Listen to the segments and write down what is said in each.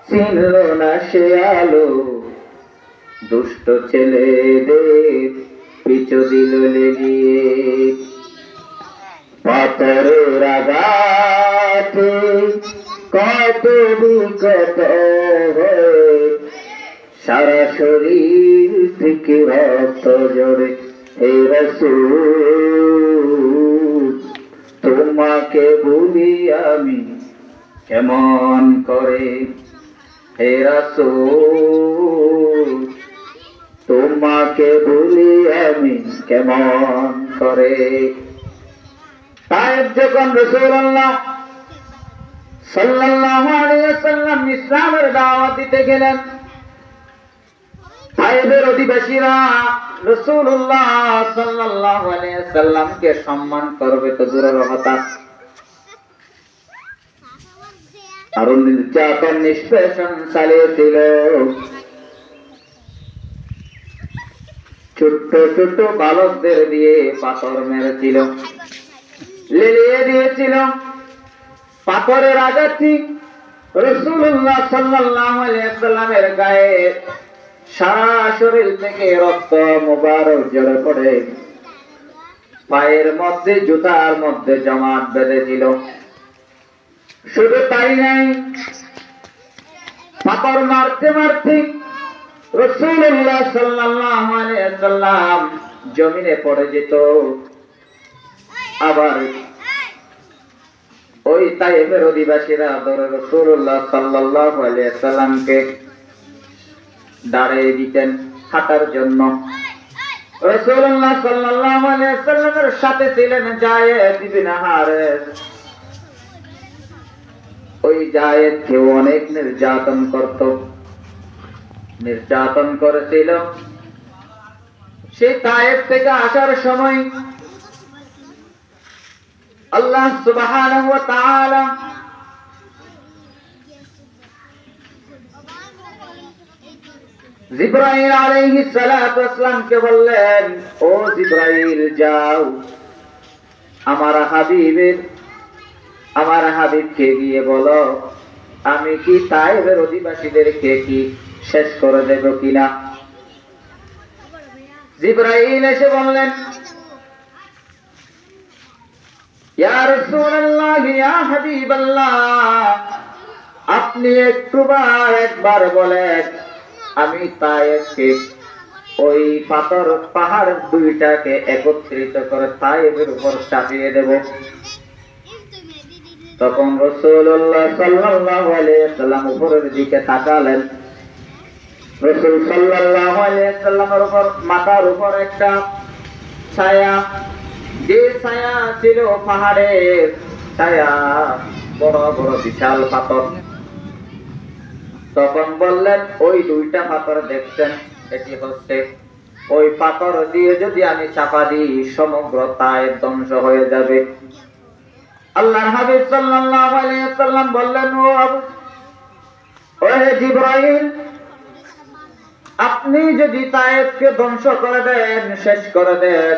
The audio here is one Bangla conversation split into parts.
চিনল না সে আলো, দুষ্ট ছেলেদের পিছু দিল লেলিয়ে। পাথরের আঘাতে কত বিকট হয়ে সারা শরীর থেকে রক্ত ঝরে। হে রাসূল, তোমাকে ভুলি আমি কেমন করে। হে রাসূল, তোমাকে ভুলি আমি কেমন করে। তায়েফ যখন রাসূলুল্লাহ সাল্লাল্লাহু আলাইহি ওয়াসাল্লাম ইসলামের দাওয়াত দিতে গেলেন, তায়েফের অধিবাসীরা রাসূলুল্লাহ সাল্লাল্লাহু আলাইহি ওয়াসাল্লামকে সম্মান করবে তো দূরের কথা, আরো নির্যাতন নিষ্পেষণ চালিয়েছিল। ছোট্ট ছোট্ট বালকদের দিয়ে পাথর মেরেছিল, লেলিয়ে দিয়েছিল। পাথরের আঘাতে রাসূলুল্লাহ সাল্লাল্লাহু আলাইহি ওয়াসাল্লামের গায়ে সারা শরীর থেকে রক্ত মুবারক ঝরে পড়ে পায়ের মধ্যে, জুতার মধ্যে জমাট বেঁধেছিল। শুধু তাই নাই, পাথর মারতে মারতে রাসূলুল্লাহ সাল্লাল্লাহু আলাইহি ওয়াসাল্লাম জমিনে পড়ে যেত। আবার ওই তায়েফের অধিবাসীরা ধরে রাসূলুল্লাহ সাল্লাল্লাহু আলাইহি ওয়াসাল্লামকে দাঁড়িয়ে দিতেন হাঁটার জন্য। রাসূলুল্লাহ সাল্লাল্লাহু আলাইহি ওয়াসাল্লামের সাথে ছিলেন যায়েদ ইবনে হারেস। ওই যায়েদ কেউ অনেক নির্যাতন করত, নির্যাতন করেছিল। সেই তায়েফ থেকে আসার সময় আল্লাহ সুবহানাহু ওয়া তাআলা জিবরাইল আলাইহিস সালাতু ওয়াস সালামকে বললেন, ও জিবরাইল, যাও আমার হাবিবকে গিয়ে বলো আমি কি তায়েফের অধিবাসীদেরকে কি শেষ করে দেব কিনা। জিবরাইল এসে বললেন, ইয়া রাসূলুল্লাহ, ইয়া হাবিবাল্লাহ, আপনি একবার বলেন আমি তায়েফকে ওই পাহাড় দুইটাকে একত্রিত করে তায়েফের উপর চাপিয়ে দেব। তখন রাসূলুল্লাহ সাল্লাল্লাহু আলাইহি ওয়াসাল্লাম উপরের দিকে তাকালেন। রাসূল সাল্লাল্লাহু আলাইহি ওয়াসাল্লামের উপর, মাথার উপর একটা ছায়া, যে ছায়া ছিল পাহাড়ের ছায়া, বড় বড় বিশাল পাথর। তখন বললেন, ওই দুইটা পাথর দেখছেন, এটি হচ্ছে ওই পাথর দিয়ে যদি আমি চাপা দিই সমগ্র তায়েফ ধ্বংস হয়ে যাবে। আল্লাহর হাবিব সাল্লাল্লাহু আলাইহি ওয়াসাল্লাম বললেন, ও জিবরাইল, আপনি যদি তায়েফকে ধ্বংস করে দেন, শেষ করে দেন,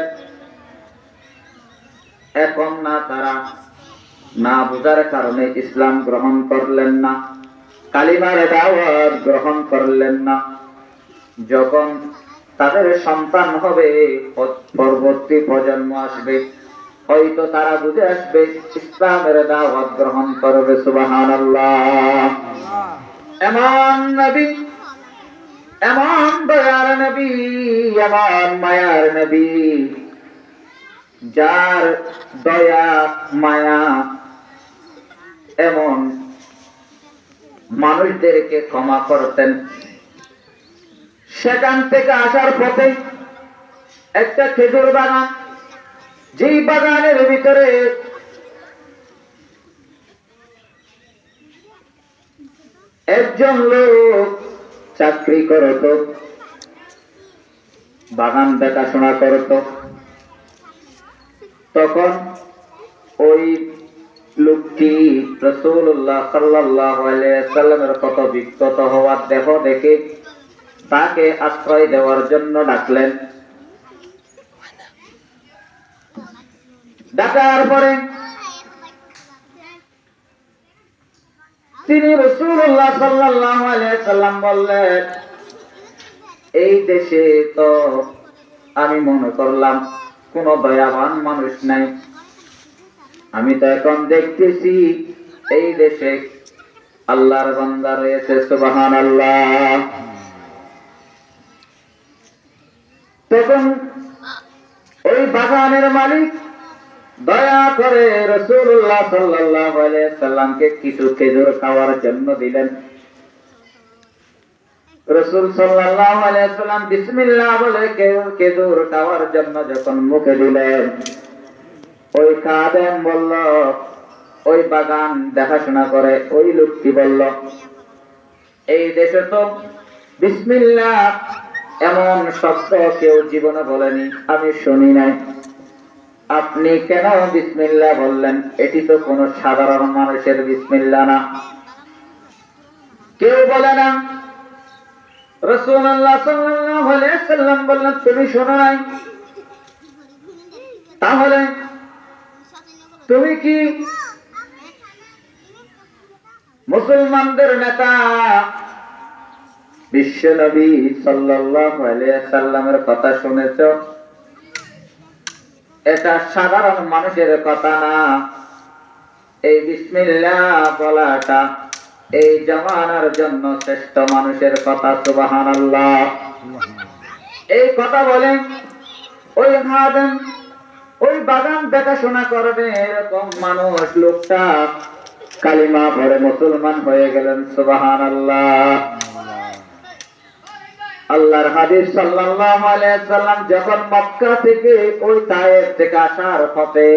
এখন না তারা না বুঝার কারণে ইসলাম গ্রহণ করলেন না, কালিমার দাওয়াত গ্রহণ করলেন না, যখন তাদের সন্তান হবে, পরবর্তী প্রজন্ম আসবে, হয়তো তারা বুঝে আসবে, ইসলামের দাওয়াত গ্রহণ করবে। সুবহানাল্লাহ। এমন নবী, এমন দয়ার নবী, এমন মায়ার নবী, যার দয়া মায়া এমন মানুষদেরকে ক্ষমা করতেন। সেখান থেকে আসার পথে একটা খেজুর বাগান, যেই বাগানের ভিতরে একজন লোক চাকরি করত, বাগান দেখাশোনা করত। তখন ওই লোকটি রাসূলুল্লাহ সাল্লাল্লাহু আলাইহি ওয়াসাল্লামের কত বিখ্যাত হওয়ার দেখে তাকে আশ্রয় দেওয়ার জন্য ডাকলেন। ডাকার পরে তিনি রাসূলুল্লাহ সাল্লাল্লাহু আলাইহি সাল্লাম বললেন, এই দেশে তো আমি মনে করলাম কোন দয়াবান মানুষ নাই, আমি তো এখন দেখতেছি এই দেশে আল্লাহর বান্দা রয়েছে। সুবহানাল্লাহ। তখন ওই বাগানের মালিক দয়া করে রাসূলুল্লাহ সাল্লাল্লাহু আলাইহি সাল্লামকে কিছু খেজুর খাওয়ার জন্য দিলেন। রাসূল সাল্লাল্লাহু আলাইহি সাল্লাম বিসমিল্লাহ বলে খেজুর খাওয়ার জন্য যখন মুখে দিলেন, ওই খাদেম বলল, ওই বাগান দেখাশোনা করে ওই লোকটি বলল, এই দেশে তো বিসমিল্লাহ এমন শব্দ কেউ জীবনে বলেনি, আমি শুনি নাই, আপনি কেন বিসমিল্লাহ বললেন? এটি তো কোন সাধারণ মানুষের বিসমিল্লাহ না, কেউ বলে না। রাসূলুল্লাহ সাল্লাল্লাহু আলাইহি সাল্লাম বললেন, তুমি শোনো নাই? তাহলে তুমি কি মুসলমানদের নেতা বিশ্ব নবী সাল্লাল্লাহু আলাইহি সাল্লামের কথা শুনেছ? এটা সাধারণ মানুষের কথা না, এই বিসমিল্লাহ বলাটা এই জামানার জন্য শ্রেষ্ঠ মানুষের কথা। সুবহানাল্লাহ। এই কথা বলে ওই খাদেম ওই বাগান দেখাশোনা করবে এরকম মানুষ লোকটা কালিমা পড়ে মুসলমান হয়ে গেলেন। সুবহানাল্লাহ। আল্লাহর হাবিব সাল্লাল্লাহু আলাইহি সাল্লাম যখন মক্কা থেকে ওই তায়েফ থেকে আসার পথে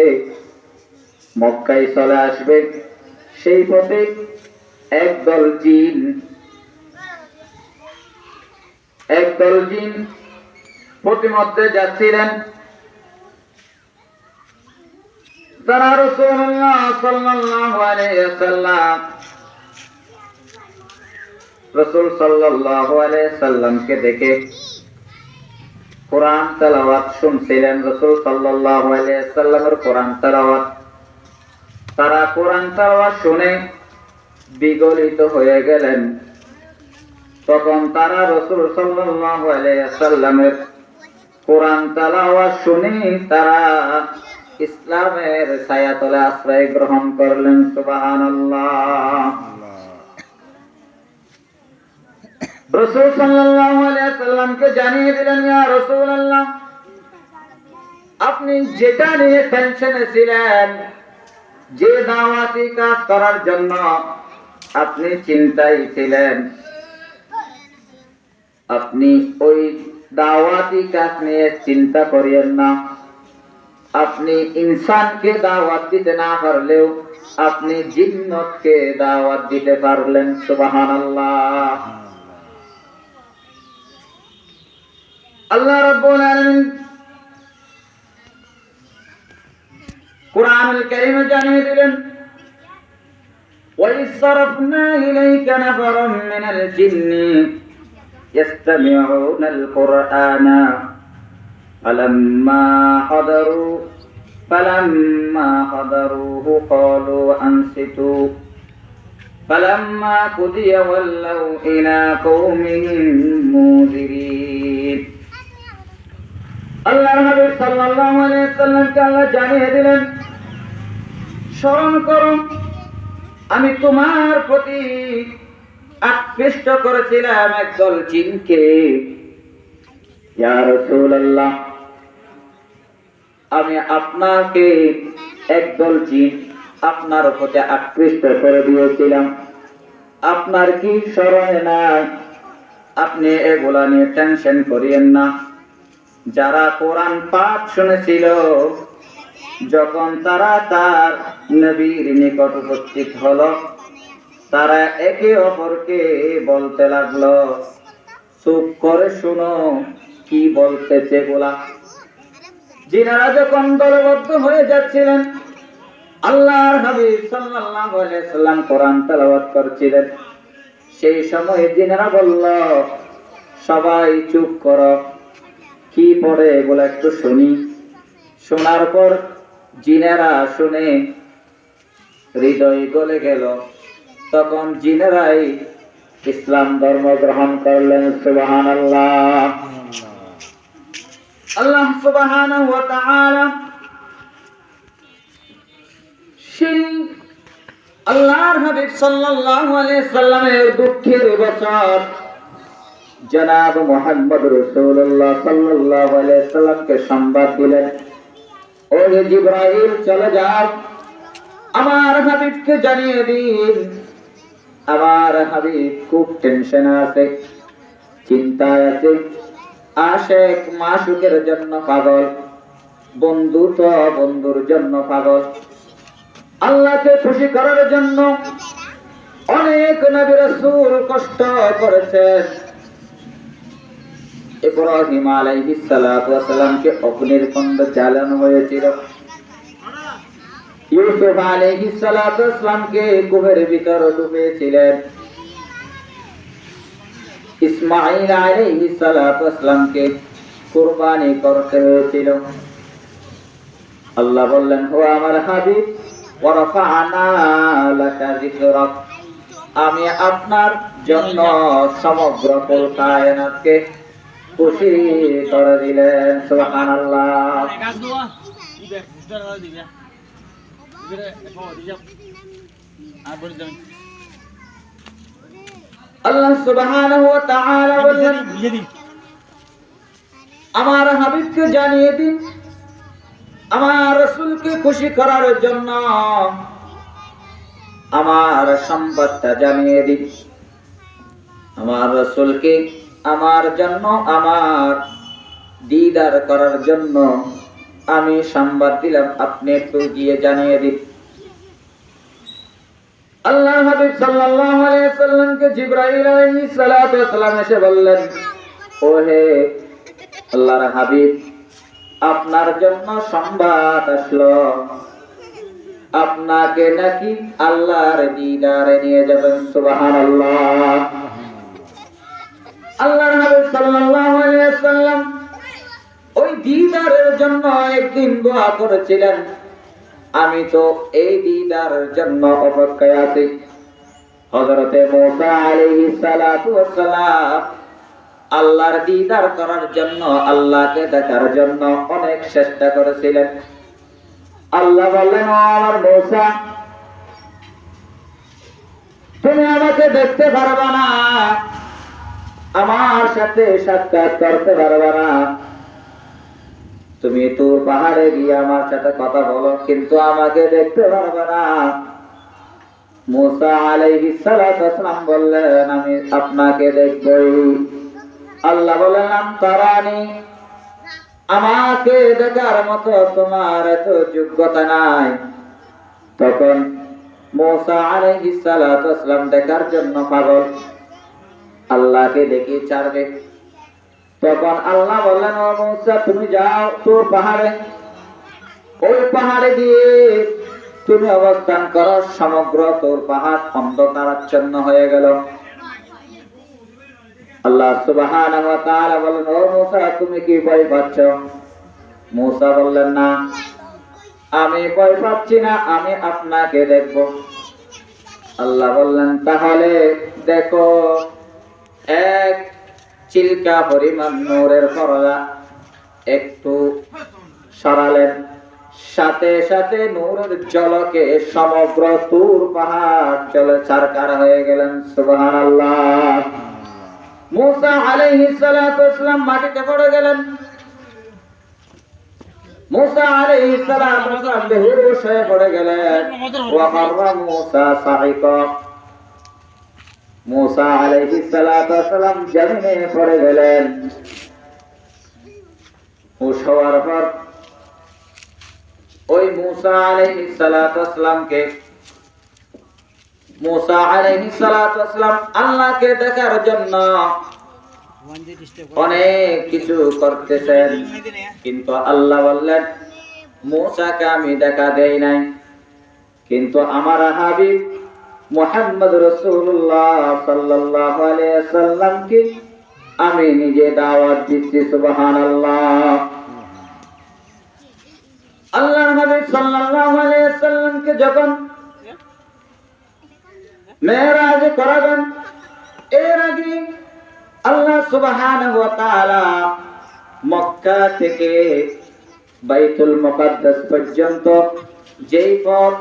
মক্কায় চলে আসবে, সেই পথে একদল জিন প্রতিমধ্যে যাচ্ছিলেন। তারা রাসূলুল্লাহ সাল্লাল্লাহু আলাইহি সাল্লাম রাসূল সাল্লাল্লাহু আলাইহি সাল্লামকে দেখে কোরআন তেলাওয়াত শুনছিলেন। রাসূল সাল্লাল্লাহু আলাইহি সাল্লামের কোরআন তেলাওয়াত, তারা কোরআন তেলাওয়াত শুনে বিগলিত হয়ে গেলেন। তখন তারা রাসূল সাল্লাল্লাহু আলাইহি সাল্লামের কোরআন তেলাওয়াত শুনে তারা ইসলামের ছায়াতলে আশ্রয় গ্রহণ করলেন। সুবহানাল্লাহ। রাসূল সাল্লাল্লাহু আলাইহি সাল্লামকে জানিয়ে দিলেন, ইয়া রাসূলুল্লাহ, আপনি যেটা নিয়ে টেনশনে ছিলেন, যে দাওয়াতি কাজ করার জন্য আপনি চিন্তায় ছিলেন, আপনি ওই দাওয়াতি কাজ নিয়ে চিন্তা করিয়েন না। আপনি ইনসানকে দাওয়াত দিতে না পারলেও আপনি জিন্নাতকে দাওয়াত দিতে পারলেন। সুবহানাল্লাহ। আল্লাহ রাব্বুল আলামিন কুরআনুল কারীমে জানিয়ে দিলেন, وَإِذْ صَرَفْنَا إِلَيْكَ نَفَرًا مِنَ الْجِنِّ يَسْتَمِعُونَ الْقُرْآنَ فَلَمَّا حَضَرُوهُ قَالُوا أَنصِتُوا فَلَمَّا قُضِيَ وَلَّوْا إِلَى قَوْمِهِم مُنذِرِينَ। আল্লাহর হাবিব সাল্লাল্লাহু আলাইহি সাল্লামকে আল্লাহ জানিয়ে দিলেন, স্মরণ করো, আমি তোমার প্রতি আকৃষ্ট করেছিলাম একদল জিনকে। ইয়া রাসূলুল্লাহ, আমি আপনাকে একদল জিন আপনার প্রতি আকৃষ্ট করে দিয়েছিলাম, আপনার কি স্মরণে নাই? আপনি এগুলা নিয়ে টেনশন করিয়েন না। যারা কোরআন পাঠ শুনেছিল, যখন তারা তার নবীর নিকট উপস্থিত হলো, তারা একে অপরকে বলতে লাগলো, চুপ করে শুনো কি বলতেছে গোলা। জিনারা যখন দলবদ্ধ হয়ে যাচ্ছিলেন, আল্লাহর হাবিব সাল্লাল্লাহু আলাইহি সাল্লাম কোরআন তেলাওয়াত করছিলেন, সেই সময় জিনারা বলল, সবাই চুপ করো, কি পড়ে এগুলো একটু শুনি। শোনার পর জিনেরা শুনে হৃদয় গলে গেল, তখন জিনেরাই ইসলাম ধর্ম গ্রহণ করলেন। সুবহানাল্লাহ। আল্লাহ সুবহানাহু ওয়া তাআলা সেই আল্লাহর হাবিব সাল্লাল্লাহু আলাইহি সাল্লামের দুঃখের বছর জনাব মুহাম্মদ রাসূলুল্লাহ সাল্লাল্লাহু আলাইহি সাল্লামকে সংবাদ দিলেন, ও জিবরাইল চলে যাও, আমার হাবিবকে জানিয়ে দিন, আমার হাবিব খুব টেনশনে আছে, চিন্তায় আছে, আশিক মাশুকের জন্য পাগল, বন্ধু তো বন্ধুর জন্য পাগল। আল্লাহকে খুশি করার জন্য অনেক নবী রাসূল কষ্ট করেছেন। ইব্রাহিম আলাইহিস সালাতু ওয়াস সালামকে অগ্নির কুণ্ডে জ্বালানো হয়েছিল, ইউসুফ আলাইহিস সালাতু ওয়াস সালামকে কুহের ভিতর ডুবিয়েছিলেন, ইসমাঈল আলাইহিস সালাতু ওয়াস সালামকে কুরবানি করতে হয়েছিল। আল্লাহ বললেন, ও আমার হাবিব, ওয়া রাফা'না লাকা যিকরাক, আমি আপনার জন্য সমগ্র কুল কায়নাতকে খুশি করে দিলেন। সুবহানাল্লাহ। আল্লাহ সুবহানাহু ওয়া তাআলা বলেন, আমার হাবিবকে জানিয়ে দিন, আমার রাসূলকে খুশি করার জন্য আমার সংবাদটা জানিয়ে দিন, আমার রাসূলকে আমার জন্য, আমার দিদার করার জন্য আমি সংবাদ দিলাম, আপনি একটু গিয়ে জানিয়ে দিন। আল্লাহ হাবিব সাল্লাল্লাহু আলাইহি সাল্লামকে জিবরাইল আলাইহিস সালাতু ওয়াস সালাম এসে বললেন, ও হে আল্লাহর হাবিব, আপনার জন্য সংবাদ আসলো, আপনাকে নাকি আল্লাহর দিদারে নিয়ে যাবেন। সুবহানাল্লাহ। আল্লাহর হাবিব সাল্লাল্লাহু আলাইহি ওয়াসাল্লাম ওই দিদারের জন্য একদিন দোয়া করেছিলেন, আমি তো এই দিদারের জন্য অপেক্ষায় আছি। হযরতে মূসা আলাইহিস সালাতু ওয়াস সালাম আল্লাহর দিদার করার জন্য, আল্লাহকে দেখার জন্য অনেক চেষ্টা করেছিলেন। আল্লাহ বললেন, ও আমার মূসা, তুমি আমাকে দেখতে পারবে না, আমার সাথে সাক্ষাৎ করতে পারবে না, তুমি তো পাহাড়ে গিয়ে আমার সাথে কথা বলো, কিন্তু আমাকে দেখতে পারবে না। মূসা আলাইহিস সালাতু ওয়াস সালাম বললেন, আমি আপনাকে দেখবই। আল্লাহ বললেন, তারানি, আমাকে দেখার মতো তোমার এত যোগ্যতা নাই। তখন মূসা আলাইহিস সালাতু ওয়াস সালাম দেখার জন্য পাগল, আল্লাহকে দেখে ছাড়বে। তখন আল্লাহ বললেন, ও মূসা, তুমি যাও তোর পাহাড়ে, ওই পাহাড়ে গিয়ে তুমি অবস্থান করো, সমগ্র তোর পাহাড় অন্ধকারাচ্ছন্ন হয়ে গেল। আল্লাহ সুবহানাহু ওয়া তাআলা বললেন, ও মূসা, তুমি কি ভয় পাচ্ছ? মূসা বললেন, না, আমি ভয় পাচ্ছি না, আমি আপনাকে দেখব। আল্লাহ বললেন, তাহলে দেখো। এক চিলকা পরিমাণ নূরের পরদা একটু সরালেন, সাথে সাথে নূরের ঝলকে সমগ্র তুর পাহাড় চলে ছারখার হয়ে গেলেন। সুবহানাল্লাহ। মূসা আলাইহিস সালাতু ওয়াস সালাম মাটিতে পড়ে গেলেন। মূসা আলাইহিস সালাতু ওয়াস সালাম বেহুশ হয়ে পড়ে গেলেন। ওয়া খাররা মূসা সাইকা, মূসা আলাইহিস সালাতু ওয়াস সালাম জমিনে পড়ে গেলেন। হুশ হওয়ার পর ওই মূসা আলাইহিস সালাতু ওয়াস সালামকে, মূসা আলাইহিস সালাতু ওয়াস সালাম আল্লাহকে দেখার জন্য অনেক কিছু করতেছেন, কিন্তু আল্লাহ বললেন, মূসাকে আমি দেখা দেই নাই, কিন্তু আমার হাবিব মুহাম্মদ রাসূলুল্লাহ সাল্লাল্লাহু আলাইহি ওয়াসাল্লামকে আমি নিজে দাওয়াত দিচ্ছি। সুবহানাল্লাহ। আল্লাহর হাবিব সাল্লাল্লাহু আলাইহি ওয়াসাল্লামকে যখন মেরাজ করাবেন। এর আগে আল্লাহ সুবহানাহু ওয়া তাআলা মক্কা থেকে বাইতুল মুকাদ্দাস পর্যন্ত যেই পথ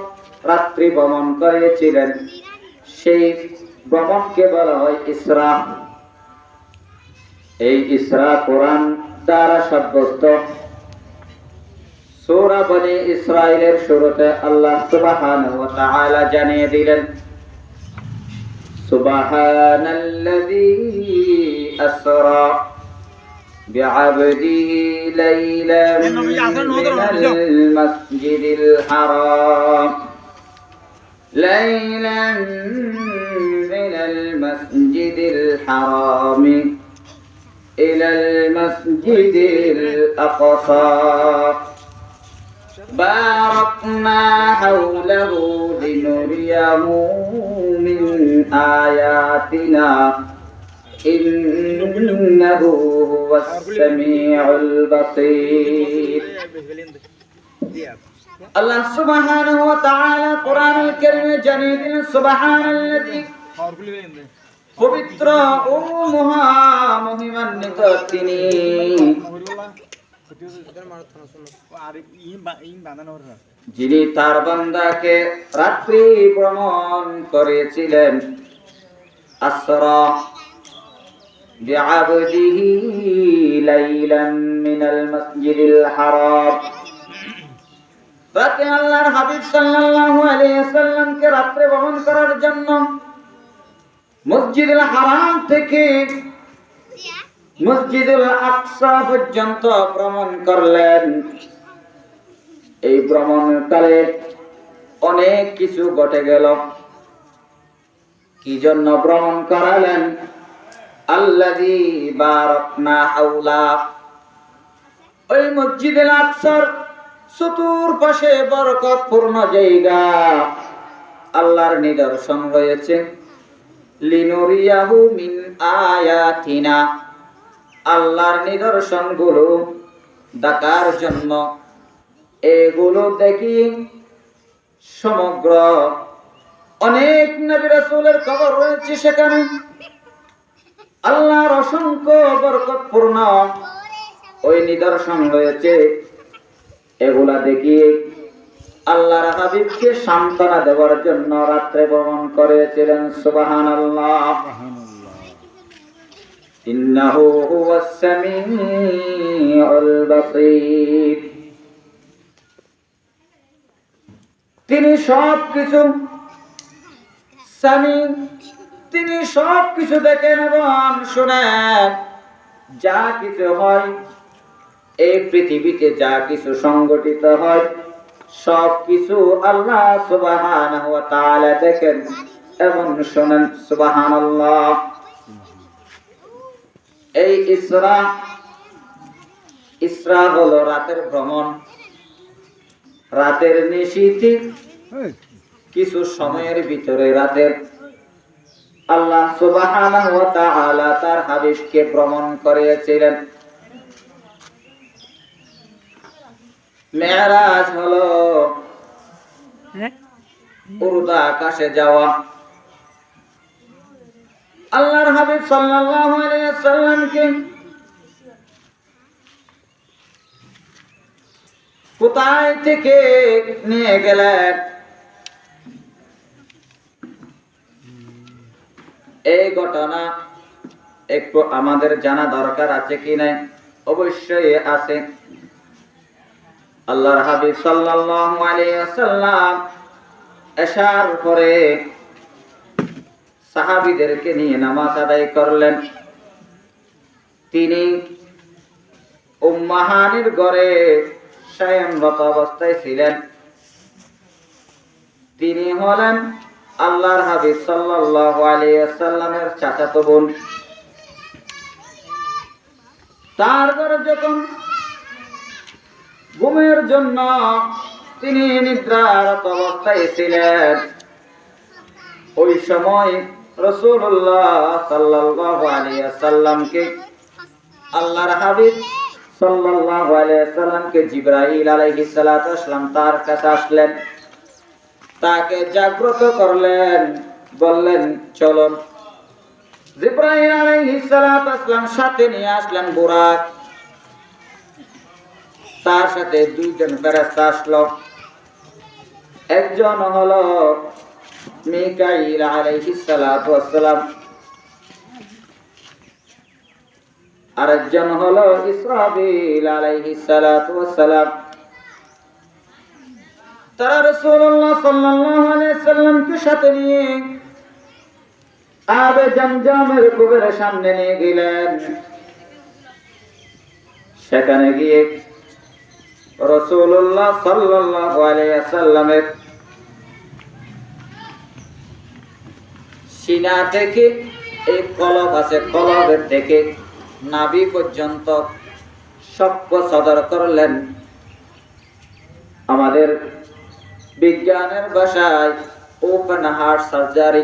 রাত্রি ভ্রমণ করেছিলেন সেই ভ্রমণকে বলা হয় ইসরা। এই ইসরা কোরআন দ্বারা সাব্যস্ত। সূরা বনি ইসরাঈলের শুরুতে আল্লাহ সুবহানাহু ওয়া তাআলা জানিয়ে দিলেন, সুবহানাল্লাযী আসরা বি'আবদিহি লাইলান মিনাল মাসজিদিল হারাম ইলাল মাসজিদিল আকসা باركنا حوله لنريه من آياتنا إنه هو السميع البصير। الله سبحانه وتعالى قرآن الكريم জানিয়ে দিলেন সুবহানাল্লাযী, পবিত্র ও মহিমান্বিত তিনি, যিনি তার বান্দাকে রাত্রি ভ্রমণ করেছিলেন। আসরা বিআবদিহি লাইলান মিনাল মাসজিদিল হারাম, রাতে আল্লাহর হাবিব সাল্লাল্লাহু আলাইহি ওয়াসাল্লামকে রাত্রে ভ্রমণ করার জন্য মসজিদুল হারাম থেকে মসজিদুল আকসা পর্যন্ত ভ্রমণ করলেন। এই ভ্রমণকালে অনেক কিছু ঘটে গেল। কি জন্য ভ্রমণ করালেন? আল্লাযী বারাকনা হাওলা, ওই মসজিদুল আকসার চতুর্পাশে বরকতপূর্ণ জায়গা, আল্লাহর নিদর্শন রয়েছে। লিনুরিয়াহু মিন আয়াতিনা, আল্লাহর নিদর্শনগুলো দেখার জন্য। এগুলো দেখি সমগ্র অনেক নবী রাসূলের কবর রয়েছে সেখানে। আল্লাহর অসংখ্য বরকতপূর্ণ ওই নিদর্শন রয়েছে। এগুলা দেখি আল্লাহর হাবিবকে সান্ত্বনা দেওয়ার জন্য রাত্রে ভ্রমণ করেছিলেন। সুবহানাল্লাহ। ইন্নাহু হুয়াস সামিউল বাসীর, তিনি সবকিছু সামি, তিনি সবকিছু দেখেন এবং শুনেন। যা কিছু হয় এই পৃথিবীতে, যা কিছু সংগঠিত হয় সবকিছু আল্লাহ সুবহানাহু ওয়া তাআলা দেখেন এবং শুনেন। সুবহানাল্লাহ। এই ইসরা হলো রাতের ভ্রমণ, রাতের নিশীথে কিছু সময়ের ভিতরে রাতের আল্লাহ সুবহানাহু ওয়া তাআলা তার হাবিবকে ভ্রমণ করিয়েছিলেন। মেরাজ হলো উর্দু আকাশে যাওয়া। আল্লাহর হাবিব সাল্লাল্লাহু আলাইহি ওয়াসাল্লামকে কোথায় থেকে নিয়ে গেলেন? এই ঘটনা একটু আমাদের জানা দরকার আছে কি নাই? অবশ্যই আছে। আল্লাহর হাবিব সাল্লাল্লাহু আলাইহি ওয়াসাল্লাম এশার পরে সাহাবীদেরকে নিয়ে নামাজ আদায় করলেন। তিনি উম্মাহানির ঘরে শয়নরত অবস্থায় ছিলেন। তিনি হলেন আল্লাহর হাবিব সাল্লাল্লাহু আলাইহি ওয়াসাল্লামের চাচাতো বোন। তার ঘরে যখন ঘুমের জন্য তিনি নিদ্রারত অবস্থায় ছিলেন, ওই সময় রাসূলুল্লাহ সাল্লাল্লাহু আলাইহি ওয়াসাল্লামকে আল্লাহর হাবিব সাল্লাল্লাহু আলাইহি ওয়াসাল্লামকে জিবরাইল আলাইহিস সালাতু ওয়াস সালাম তার কাছে আসলেন, তাকে জাগ্রত করলেন। বললেন চলুন। জিবরাইল আলাইহিস সালাতু ওয়াসসালাম সাথে নিয়ে আসলেন বুরাক। তার সাথে দুইজন ফেরেশতা আসলো। একজন হলো মিকাইল আলাইহিস সালাতু ওয়াসসালাম, আরেকজন হলো ইসরাফিল আলাইহিস সালাতু ওয়াসসালাম। তারা রাসূলুল্লাহ সাল্লাল্লাহু আলাইহি ওয়াসাল্লামকে সাথে নিয়ে আবে জমজমের কূপের সামনে নিয়ে গেলেন। সেখানে গিয়ে রাসূলুল্লাহ সাল্লাল্লাহু আলাইহি ওয়াসাল্লামের সিনা থেকে এই কলব আছে, কলবের থেকে নাভি পর্যন্ত সক্ষ সদর করলেন। আমাদের বিজ্ঞানের ভাষায় ওপেন হার্ট সার্জারি।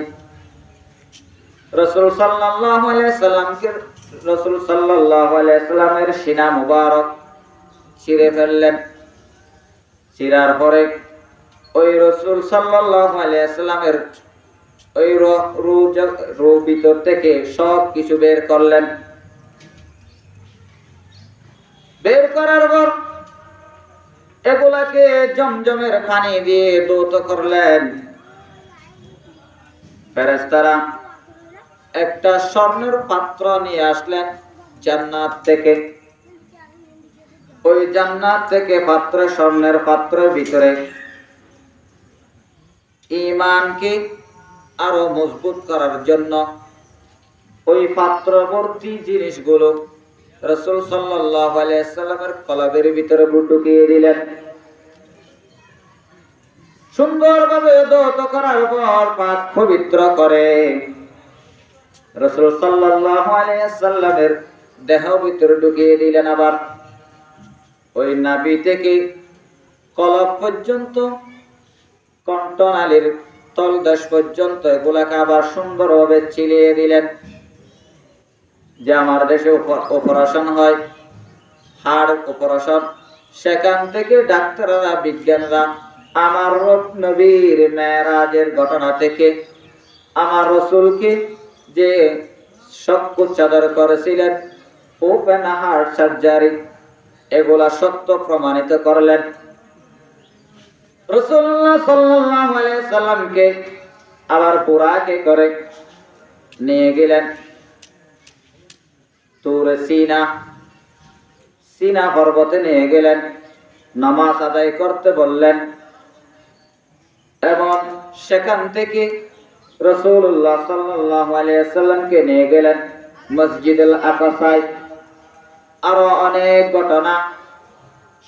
রাসূল সাল্লাল্লাহু আলাইহি সাল্লামকে রাসূল সাল্লাল্লাহু আলাইহি সাল্লামের সিনা মুবারক ছিঁড়ে ফেললেন। ছিঁড়ার পরে ওই রাসূল সাল্লাল্লাহু আলাইহি সাল্লামের ওই রূহ ভিতর থেকে সব কিছু বের করলেন। বের করার পর এগুলাকে জমজমের পানি দিয়ে ধৌত করলেন। ফেরেশতারা একটা স্বর্ণের পাত্র নিয়ে আসলেন জান্নাত থেকে। ওই জান্নাত থেকে পাত্র, স্বর্ণের পাত্রের ভিতরে ঈমানকে আরো মজবুত করার জন্য ওই পাত্র ভর্তি জিনিসগুলো রাসূল সাল্লাল্লাহু আলাইহি সাল্লামের কলবের ভিতরে ঢুকিয়ে দিলেন। সুন্দরভাবে ধৌত করার পর পাক পবিত্র করে রাসূল সাল্লাল্লাহু আলাইহি সাল্লামের দেহ ভিতরে ঢুকিয়ে দিলেন। আবার ওই নাভি থেকে কলব পর্যন্ত, কণ্ঠনালীর তলদেশ পর্যন্ত এগুলাকে আবার সুন্দরভাবে চিলিয়ে দিলেন। যে আমার দেশে অপারেশন হয়, হাড় অপারেশন, সেখান থেকে ডাক্তাররা, বিজ্ঞানীরা আমার নবীর মেরাজের ঘটনা থেকে আমার রাসূলকে যে সক্ষ চাদর করেছিলেন, ওপেন হার্ট সার্জারি, এগুলা সত্য প্রমাণিত করলেন। রাসূলুল্লাহ সাল্লাল্লাহু আলাইহি সাল্লামকে আবার বুরাকে করে নিয়ে গেলেন তুরে সিনা পর্বতে নিয়ে গেলেন। নামাজ আদায় করতে বললেন এবং সেখান থেকে রাসূলুল্লাহ সাল্লাল্লাহু আলাইহি সাল্লামকে নিয়ে গেলেন মসজিদুল আকসায়। আরো অনেক ঘটনা,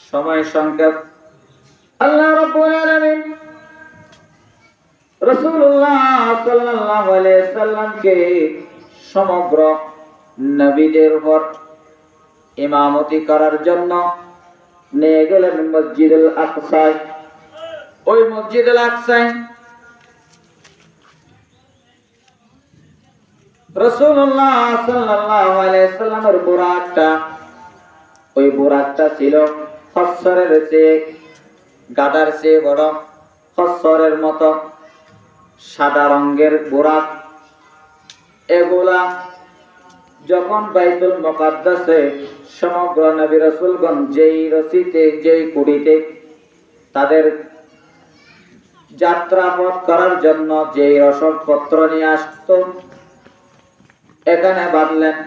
সময় সংক্ষেপ। আল্লাহ রাব্বুল আলামিন রাসূলুল্লাহ সাল্লাল্লাহু আলাইহি সাল্লামকে সমগ্র নবীদের উপর ইমামতি করার জন্য নিয়ে গেলেন মসজিদুল আকসায়। ওই মসজিদুল আকসায় রাসূলুল্লাহ সাল্লাল্লাহু আলাইহি সাল্লামের বুরাকটা, ওই বুরাকটা ছিল খচ্চরের চেয়ে, গাদার চেয়ে বড়, খচ্চরের মতো সাদা রঙের বুরাক। এগুলা যখন বাইতুল মুকাদ্দাসে সমগ্র নবী রাসূলগণ যেই রসিতে, যেই কুড়িতে তাদের যাত্রাপথ করার জন্য যেই রসদপত্র নিয়ে আসতো, এখানে বাঁধলেন,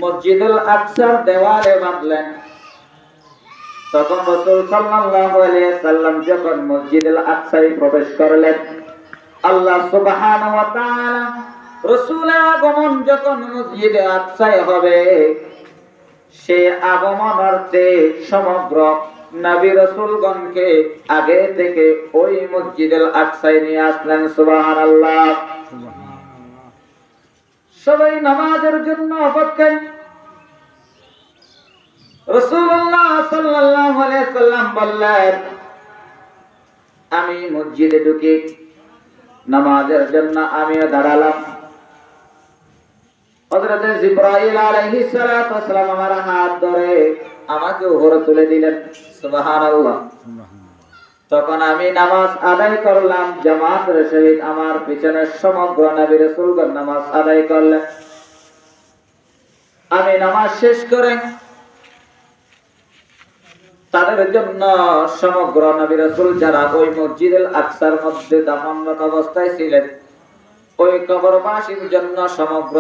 মসজিদুল আকসার দেওয়ালে বাঁধলেন। তখন রাসূল সাল্লাল্লাহু আলাইহি সাল্লাম যখন মসজিদুল আকসায় প্রবেশ করলেন, আল্লাহ সুবহানাহু ওয়া তাআলা রাসূলের আগমন যখন মসজিদে আকসায় হবে, সে আগমনার্থে সমগ্র নবী রাসূলগণকে আগে থেকে ওই মসজিদুল আকসায় নিয়ে আসলেন। সুবহানাল্লাহ। সবাই নামাজের জন্য অপেক্ষায়। রাসূলুল্লাহ সাল্লাল্লাহু আলাইহি সাল্লাম বললেন, আমি মসজিদে ঢুকি নামাজের জন্য আমিও দাঁড়ালাম। হযরত জিবরাইল আলাইহিস সালাতু ওয়াস সালাম আমার হাত ধরে আমাকে উপরে তুলে দিলেন। সুবহানাল্লাহ। তখন আমি নামাজ আদায় করলাম জামাতের সহিত, আমার পিছনে সমগ্র নবী রাসূলগণ নামাজ আদায় করলেন। আমি নামাজ শেষ করে তাদের জন্য সমগ্র নবী রাসূল যারা ওই মসজিদুল আকসার মধ্যে দাফনরত অবস্থায় ছিলেন, ওই কবরবাসীর জন্য সমগ্র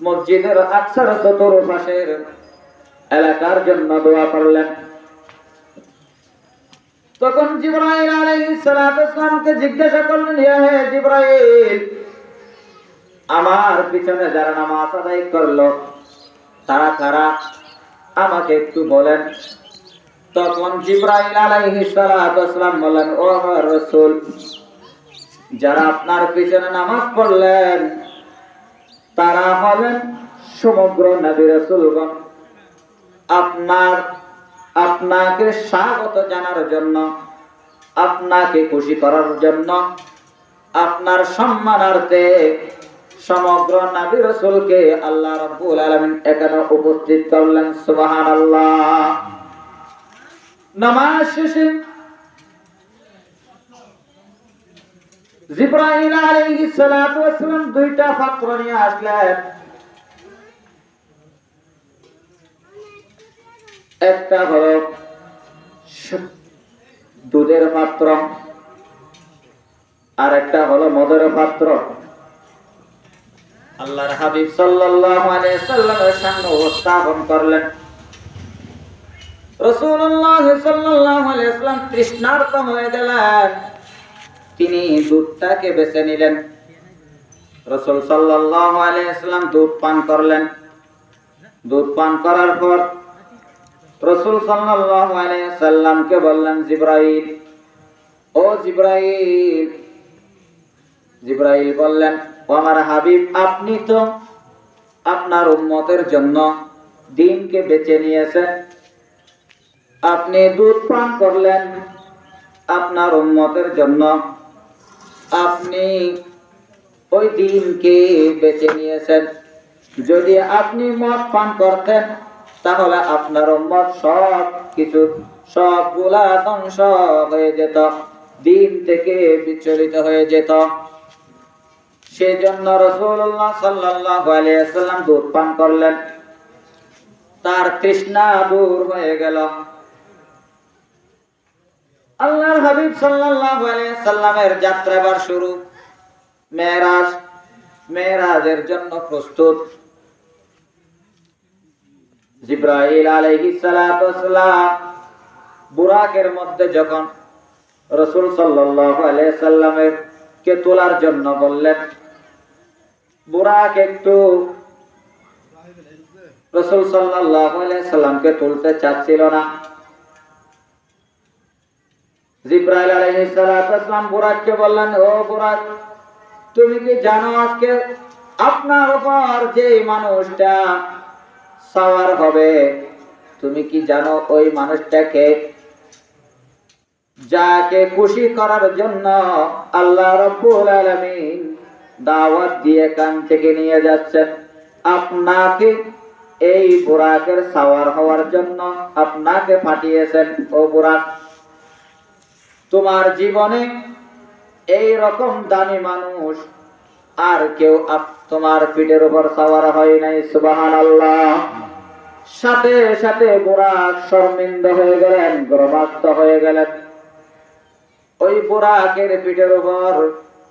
মসজিদের আকসার চতুর্পাশের এলাকার জন্য দোয়া করলেন। তখন জিবরাইল আলাইহিস সালামকে জিজ্ঞাসা করলেন, হে জিবরাইল, আমার পিছনে যারা নামাজ আদায় করলো তারা কারা, আমাকে একটু বলেন। তখন জিবরাইল আলাইহিস সালাম বললেন, ও আমার রাসূল, যারা আপনার পিছনে নামাজ পড়লেন তারা হলেন সমগ্র নবী রাসূলগণ। আপনাকে স্বাগত জানার জন্য, আপনাকে খুশি করার জন্য, আপনার সম্মানার্থে সমগ্র নবী রাসূলকে আল্লাহ রাব্বুল আলামিন এখানে উপস্থিত করলেন। সুবহানাল্লাহ। নামাজ শেষে জিবরাইল আলাইহিস সালাতু ওয়াস সালাম দুইটা পাত্র নিয়ে আসলেন। একটা হলো দুধের পাত্র, আর একটা হলো মদের পাত্র। আল্লাহর হাবিব সাল্লাল্লাহু আলাইহি সাল্লামের সামনে উপস্থাপন করলেন। রাসূলুল্লাহ সাল্লাল্লাহু আলাইহি সাল্লাম তৃষ্ণার্ত হয়ে গেলেন, তিনি দুধটাকে বেছে নিলেন। রাসূল সাল্লাল্লাহু আলাইহি সাল্লাম দুধ পান করলেন। দুধ পান করার পর রাসূল সাল্লাল্লাহু আলাইহি সাল্লামকে বললেন, জিবরাইল, ও জিবরাইল। জিবরাইল বললেন, ও আমার হাবিব, আপনি তো আপনার উম্মতের জন্য দ্বীনকে বেছে নিয়েছেন, আপনি দুধ পান করলেন আপনার উম্মতের জন্য, আপনি ওই দ্বীনকে বেছে নিয়েছেন। যদি আপনি মদ পান করতেন তাহলে আপনার উম্মত সবগুলা ধ্বংস হয়ে যেত, দ্বীন থেকে বিচলিত হয়ে যেত। সেজন্য রাসূলুল্লাহ সাল্লাল্লাহু আলাইহি ওয়াসাল্লাম দুধ পান করলেন, তার তৃষ্ণা দূর হয়ে গেল। আল্লাহর হাবিব সাল্লাল্লাহু আলাইহি সাল্লামের যাত্রা এবার শুরু। মেরাজের জন্য প্রস্তুত। জিবরাইল আলাইহিস সালাতু ওয়াস সালাম বুরাকের মধ্যে যখন রাসূল সাল্লাল্লাহু আলাইহি সাল্লামের কে তোলার জন্য বললেন, বুরাক একটু রাসূল সাল্লাল্লাহু আলাইহি সাল্লামকে তুলতে চাচ্ছিল না। জিবরাইল আলাইহিস সালাতু ওয়াস সালাম বুরাককে বললেন, ও বুরাক, তুমি কি জানো আজকে আপনার উপর যে মানুষটা সওয়ার হবে, তুমি কি জানো ওই মানুষটাকে, যাকে খুশি করার জন্য আল্লাহ রাব্বুল আলামিন দাওয়াত দিয়ে কান থেকে নিয়ে যাচ্ছেন, আপনাকে এই বুরাকের সওয়ার হওয়ার জন্য আপনাকে পাঠিয়েছেন। ও বুরাক, তোমার জীবনে এই রকম দামি মানুষ আর কেউ তোমার পিঠের উপর সওয়ার হয় নাই। সুবহানাল্লাহ। সাথে সাথে বুরাক শর্মিন্দা হয়ে গেলেন, গর্বাক্ত হয়ে গেলেন। ওই বুরাকের পিঠের উপর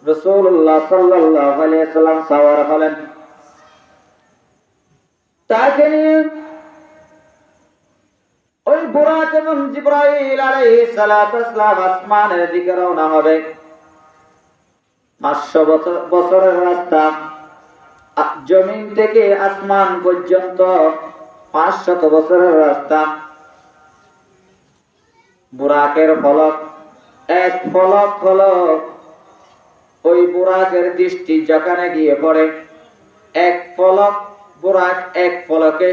রাসূলুল্লাহ সাল্লাল্লাহু আলাইহি সাল্লাম সওয়ার হলেন। তাকে নিয়ে ওই বুরাক এবং জিবরাইল আলাইহিস সালাতু ওয়াস সালাম আসমানের দিকে রওনা হবে। 500 বছরের রাস্তা, জমিন থেকে আসমান পর্যন্ত 500 বছরের রাস্তা। বুরাকের ফলক, এক ফলক হলো ওই বুরাকের দৃষ্টি যেখানে গিয়ে পড়ে, এক ফলক বুরাক এক ফলকে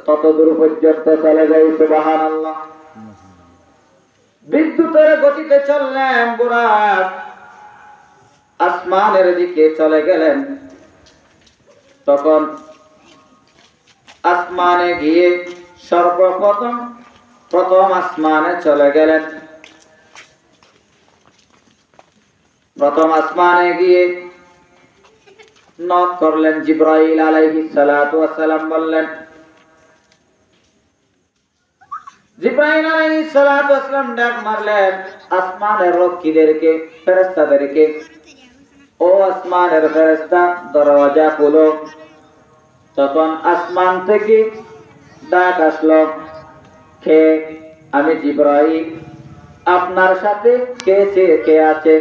তত দূর পর্যন্ত চলে যায়। সুবহানাল্লাহ। বিদ্যুতের গতিতে চললেন বুরাক, আসমানের দিকে চলে গেলেন। তখন আসমানে গিয়ে প্রথম আসমানে চলে গেলেন। প্রথম আসমানে গিয়ে নক করলেন। জিবরাইল আলাইহিস সালাতু ওয়াস সালাম বললেন, জিবরাইল আলাইহিস সালাতু ওয়াস সালাম ডাক মারলেন আসমানের রক্ষীদেরকে, ফেরেশতাদেরকে, ও আসমানের ফেরেশতা দরজা খুলো। তখন আসমান থেকে ডাক আসলো, কে? আমি জিবরাইল, আপনার সাথে কে আছে?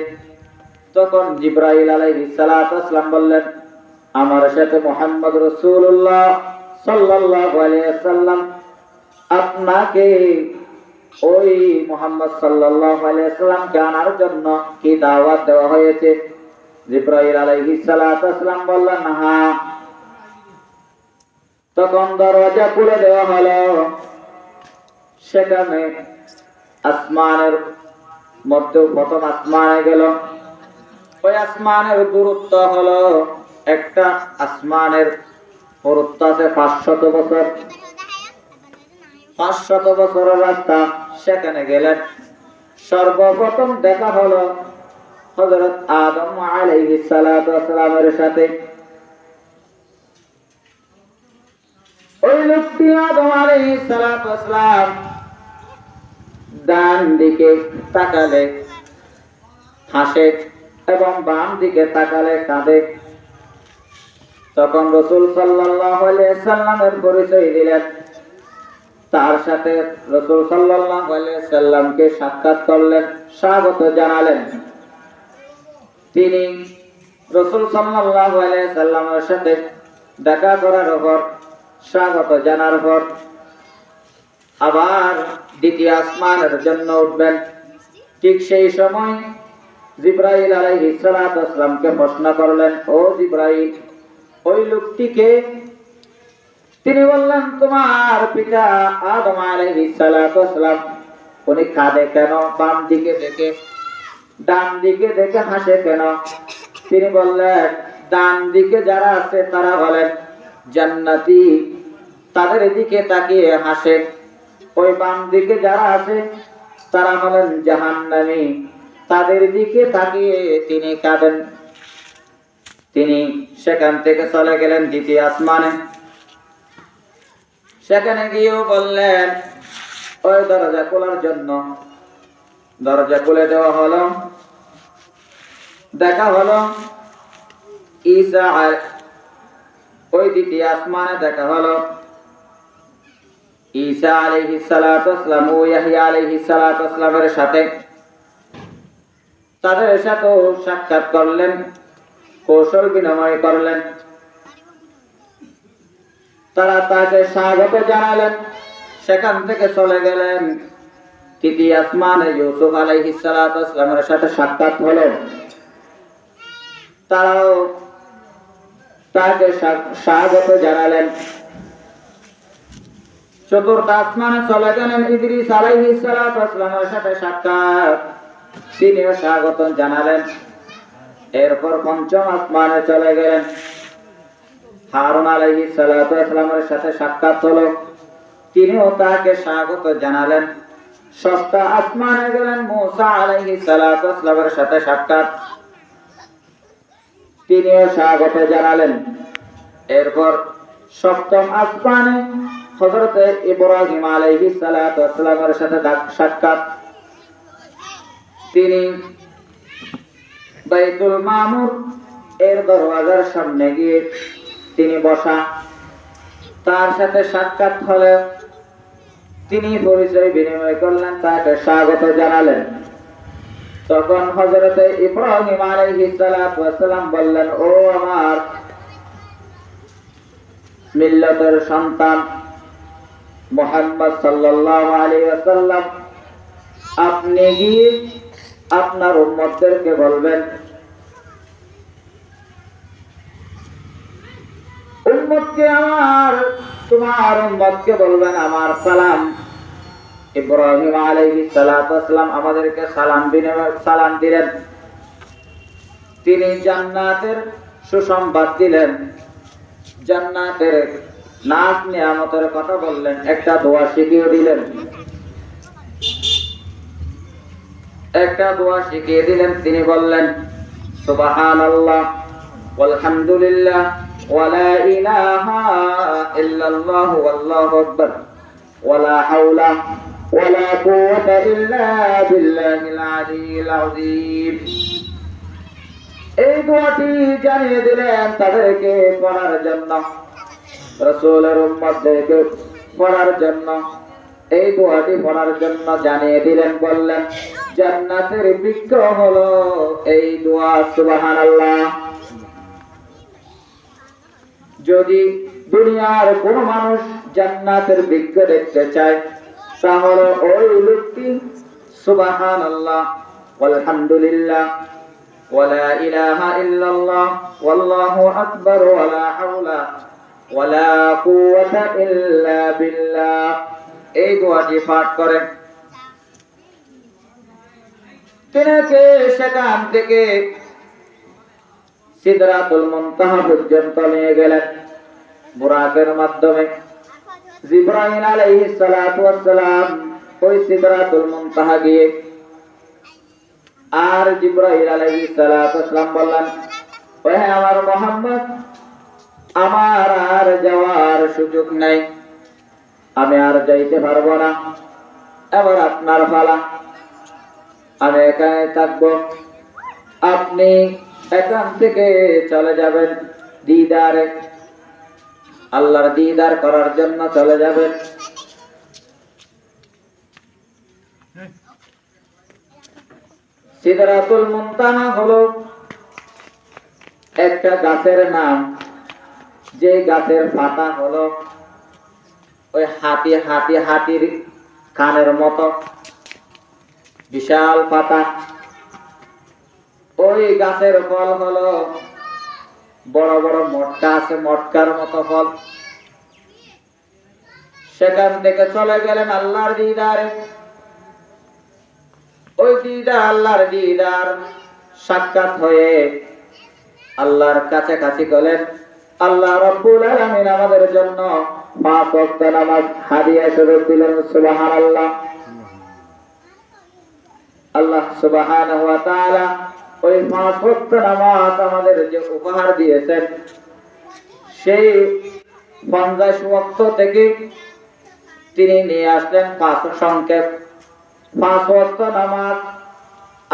তখন জিবরাইল আলাইহিস সালাতু ওয়াস সালাম বললেন, আমার সাথে মুহাম্মদ রাসূলুল্লাহ সাল্লাল্লাহু আলাইহি ওয়াসাল্লাম। আপনাকে ওই মুহাম্মদ সাল্লাল্লাহু আলাইহি ওয়াসাল্লামকে আনার জন্য কি দাওয়াত দেওয়া হয়েছে? জিবরাইল আলাইহিস সালাতু ওয়াস সালাম বললেন, হ্যাঁ। তখন দরজা খুলে দেওয়া হলো। সেখানে আসমানের মধ্যে প্রথম আসমানে গেল। ওই আসমানের দূরত্ব হলো, একটা আসমানের দূরত্ব আছে 500 বছর। 500 বছরের রাস্তা। সেখানে গেলেন। সর্বপ্রথম দেখা হলো হযরত আদম আলাইহিস সালাতু ওয়াস সালামের সাথে। ওই লোকটি আদম আলাইহিস সালাতু ওয়াস সালাম ডান দিকে তাকালে হাসে এবং বাম দিকে তাকালে কাঁদে। তখন রাসূল সাল্লাল্লাহু আলাইহি ওয়াসাল্লামের পরিচয় দিলেন। তার সাথে রাসূল সাল্লাল্লাহু আলাইহি ওয়াসাল্লামকে সাক্ষাৎ করলেন, স্বাগত জানালেন। তিনি রাসূল সাল্লাল্লাহু আলাইহি ওয়াসাল্লামের সাথে দেখা করার পর, স্বাগত জানার পর আবার দ্বিতীয় আসমানের জন্য উঠবেন। ঠিক সেই সময় জিবরাইল আলাইহিস সালাতু ওয়াস সালামকে প্রশ্ন করলেন, ও জিবরাইল, ওই লোকটিকে? তিনি বললেন, তোমার পিতা আদম আলাইহিস সালাতু ওয়াস সালাম। উনি কাঁদে কেন? বাম দিকে দেখে, ডান দিকে দেখে হাসে কেন? তিনি বললেন, ডান দিকে যারা আছে তারা হলেন জান্নাতি, তাদের দিকে তাকিয়ে হাসে। ওই বাম দিকে যারা আছে তারা হলেন জাহান্নামী, তাদের দিকে তাকিয়ে তিনি কাঁদেন। তিনি সেখান থেকে চলে গেলেন দ্বিতীয় আসমানে। সেখানে গিয়েও বললেন ওই দরজা খোলার জন্য। দরজা খুলে দেওয়া হলো। দেখা হলো ঈসা, ওই দ্বিতীয় আসমানে দেখা হলো ঈসা আলাইহিস সালাতু ওয়াস সালাম ও ইয়াহইয়া আলাইহিস সালাতু ওয়াস সালামের সাথে। তাদের সাথেও সাক্ষাৎ করলেন, কৌশল বিনিময় করলেন। তারা তাকে স্বাগত জানালেন। সেখান থেকে চলে গেলেন তৃতীয় আসমানে। ইউসুফ আলাইহিস সালাতু ওয়াস সালামের সাথে সাক্ষাৎ হলো। তারাও তাকে স্বাগত জানালেন। চতুর্থ আসমানে চলে গেলেন ইদ্রিস আলাইহিস সালাতু ওয়াস সালামের সাথে সাক্ষাৎ, তিনিও স্বাগত জানালেন। এরপর পঞ্চম আসমানে চলে গেলেন। হারুন আলাইহিস সালাতু ওয়াস সালামের সাথে সাক্ষাৎ হলো, তিনিও তাকে স্বাগত জানালেন। ষষ্ঠ আসমানে গেলেন মূসা আলাইহিস সালাতু ওয়াস সালামের সাথে সাক্ষাৎ, তিনিও স্বাগত জানালেন। এরপর সপ্তম আসমানে হযরত ইব্রাহিম আলাইহিস সালাতু ওয়াস সালামের সাথে সাক্ষাৎ। তিনি বাইতুল মামুর এর দরওয়াজার সামনে গিয়ে তিনি বসা। তার সাথে সাক্ষাৎ হলে তিনি পরিচয় বিনিময় করলেন, তাকে স্বাগত জানালেন। তখন হযরত ইব্রাহিম আলাইহিস সালাতু ওয়াস সালাম বললেন, ও আমার মিল্লাতের সন্তান মুহাম্মদ সাল্লাল্লাহু আলাইহি ওয়াসাল্লাম, আপনি গিয়ে আপনার উম্মতদেরকে বলবেন, উম্মতকে তোমার উম্মতকে বলবেন আমার সালাম। ইব্রাহিম আলাইহিস সালাতু ওয়াস সালাম আমাদেরকে সালাম দিলেন। তিনি জান্নাতের সুসংবাদ দিলেন, জান্নাতের নাজ নিয়ামতের কথা বললেন, একটা দোয়া শিখিয়ে দিলেন। তিনি বললেন, সুবহানাল্লাহ ওয়ালহামদুলিল্লাহ ওয়ালা ইলাহা ইল্লাল্লাহু ওয়াল্লাহু আকবার ওয়ালা হাওলা ওয়ালা কুওয়াতা ইল্লা বিল্লাহিল আলিয়্যিল আযীম। এই দোয়াটি জানিয়ে দিলেন তাদেরকে পড়ার জন্য, রাসূলের উম্মতদেরকে পড়ার জন্য, এই দোয়াটি পড়ার জন্য জানিয়ে দিলেন। বললেন জান্নাতের বৃক্ষ হলো এই দোয়া। সুবহানাল্লাহ। যদি দুনিয়ার কোন মানুষ জান্নাতের বৃক্ষ দেখতে চায় তাহলে ওই লোকটি সুবহানাল্লাহ ওয়ালহামদুলিল্লাহ ওয়ালা ইলাহা ইল্লাল্লাহ ওয়াল্লাহু আকবার ওয়ালা হাওলা ওয়ালা কুওয়াতা ইল্লা বিল্লাহ, এই দোয়াটি পাঠ করেন। তিনাকে সেখান থেকে সিদরাতুল মুনতাহা পর্যন্ত নিয়ে গেলেন বুরাকের মাধ্যমে। জিবরাইল আলাইহিস সালাতু ওয়াস সালাম ওই সিদরাতুল মুনতাহা গিয়ে আর জিবরাইল আলাইহিস সালাতু ওয়াস সালাম বললেন, ওহে আমার মুহাম্মদ, আমার আর যাওয়ার সুযোগ নাই, আমি আর যাইতে পারবো না, এবার আপনার পালা, আমি এখানে থাকবো, আপনি এখান থেকে চলে যাবেন দিদারে, আল্লাহর দিদার করার জন্য চলে যাবেন। সিদরাতুল মুনতাহা হলো একটা গাছের নাম, যে গাছের পাতা হলো ওই হাতির কানের মতো বিশাল পাতা। ওই গাছের ফল হলো বড় বড় মটকা আছে, মটকার মতো ফল। সেখান থেকে চলে গেলেন আল্লাহর দিদারে। ওই দিদার, আল্লাহর দিদার সাক্ষাৎ হয়ে আল্লাহর কাছাকাছি গেলেন। আল্লাহ রাব্বুল আলামিন আমাদের জন্য 5 ওয়াক্ত নামাজ হাদিয়া স্বরূপ দিলেন। সুবহানাল্লাহ। আল্লাহ সুবহানাহু ওয়া তাআলা ওই 5 ওয়াক্ত নামাজ আমাদের যে উপহার দিয়েছেন, সেই 50 ওয়াক্ত থেকে তিনি নিয়ে আসলেন 5 সংখ্যক 5 ওয়াক্ত নামাজ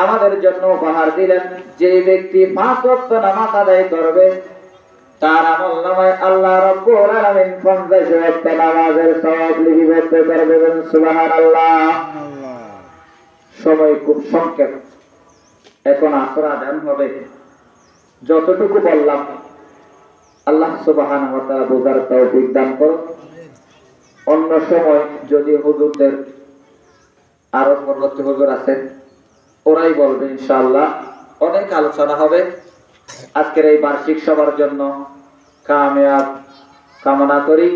আমাদের জন্য উপহার দিলেন। যে ব্যক্তি 5 ওয়াক্ত নামাজ আদায় করবে তার আমলনামায় আল্লাহ রাব্বুল আলামিন 50 ওয়াক্ত নামাজের সওয়াব লিপিবদ্ধ করবেন। সুবহানাল্লাহ। সময় খুব সংক্ষেপ, এখন আসর আযান হবে। যতটুকু বললাম আল্লাহ সুবহানাহু ওয়া তাআলা বোঝার তৌফিক দান করুন। অন্য সময় যদি হুজুরদের আরো পরবর্তী হুজুর আছেন ওরাই বলবে ইনশাআল্লাহ, অনেক আলোচনা হবে। আজকের এই বার্ষিক সভার জন্য কামিয়াব কামনা করি।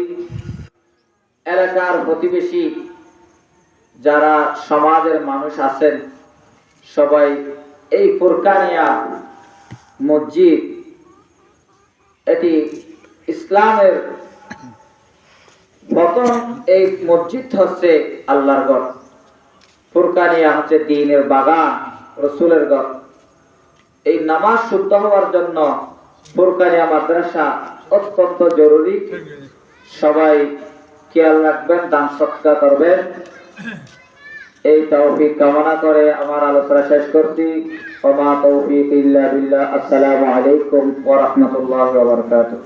এলাকার প্রতিবেশী যারা সমাজের মানুষ আছেন সবাই এই ফুরকানিয়া মসজিদ, এটি ইসলামের প্রথম এই মসজিদ হচ্ছে আল্লাহর ঘর, ফুরকানিয়া হচ্ছে দ্বীনের বাগান, রাসূলের ঘর। এই নামাজ শুদ্ধ হওয়ার জন্য ফুরকানিয়া মাদ্রাসা অত্যন্ত জরুরি। সবাই খেয়াল রাখবেন, দান সদকা করবেন। এই তৌফিক কামনা করে আমার আলোচনা শেষ করছি। ওয়া মা তৌফিক ইল্লা বিল্লাহ। আসসালামু আলাইকুম ওয়া রাহমাতুল্লাহি ওয়া বারাকাতুহু।